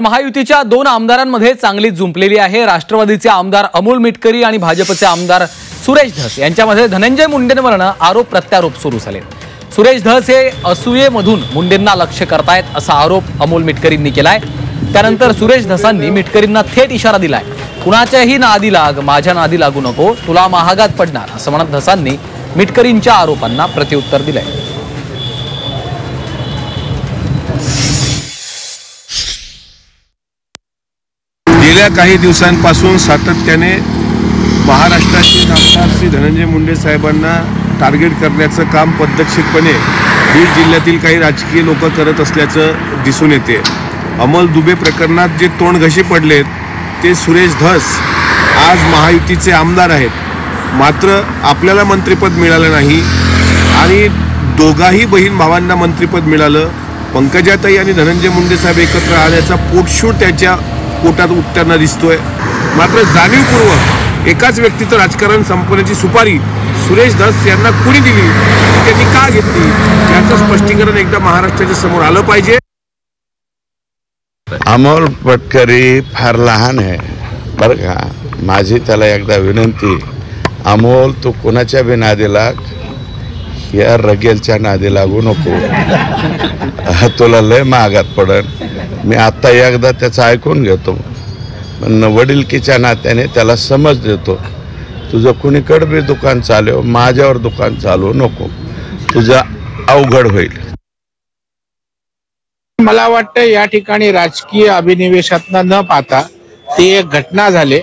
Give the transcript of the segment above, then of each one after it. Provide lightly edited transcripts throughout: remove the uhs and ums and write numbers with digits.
महायुतीच्या दोन आमदारांमध्ये चांगली जुंपलेली आहे। राष्ट्रवादीचे आमदार अमोल मिटकरी आणि भाजपचे आमदार सुरेश धस यांच्यामध्ये धनंजय मुंडेंवरनं आरोप प्रत्यारोप सुरू झाले। सुरेश धस हे असूयेमधून मुंडेंना लक्ष्य करतायत असा आरोप अमोल मिटकरींनी केलाय। त्यानंतर सुरेश धसांनी मिटकरींना थेट इशारा दिलाय, कुणाच्याही नादी लाग, माझ्या नादी लागू नको, तुला महागात पडणार असं म्हणत धसांनी मिटकरींच्या आरोपांना प्रत्युत्तर दिलंय। गेल्या काही दिवसांपासून सातत्याने महाराष्ट्राचे आमदार श्री धनंजय मुंडे साहेबांना टार्गेट करण्याचं काम पद्धतशीरपणे बीड जिल्ह्यातील काही राजकीय लोक करत असल्याचं दिसून येते। अमोल दुबे प्रकरणात जे तोंडघशी पडलेत ते सुरेश धस आज महायुतीचे आमदार आहेत, मात्र आपल्याला मंत्रिपद मिळालं नाही आणि दोघाही बहीण भावांना मंत्रिपद मिळालं। पंकजाताई आणि धनंजय मुंडे साहेब एकत्र आल्याचा पोटशूट त्याच्या पोटात उठताना दिसतोय। मात्र जाणीवपूर्वक एकाच व्यक्तीचं राजकारण संपवण्याची सुपारी सुरेश धस यांना कुणी दिली, त्यांनी का घेतली, याचं स्पष्टीकरण एकदा महाराष्ट्राच्या समोर आलं पाहिजे। अमोल मिटकरी फार लहान आहे बरं का, माझी त्याला एकदा विनंती, अमोल तू कोणाच्या बी नादी लाग, या रगेलच्या नादी लागू नको, तुला लय महागात पडन। मी आता एकदा त्याचं ऐकून घेतो, पण वडिलकीच्या नात्याने त्याला समज देतो, तुझं कुणीकडे बी दुकान चालव, माझ्यावर दुकान चालवू नको, तुझं अवघड होईल। मला वाटतं या ठिकाणी राजकीय अभिनिवेशातनं न पाहता ती एक घटना झाली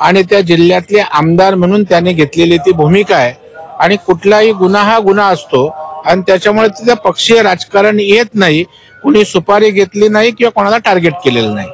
आणि त्या जिल्ह्यातले आमदार म्हणून त्याने घेतलेली ती भूमिका आहे आणि कुठलाही गुन्हा हा गुन्हा असतो आणि त्याच्यामुळे तिथे पक्षीय राजकारण येत नाही, कुणी सुपारी घेतली नाही किंवा कोणाला टार्गेट केलेलं नाही।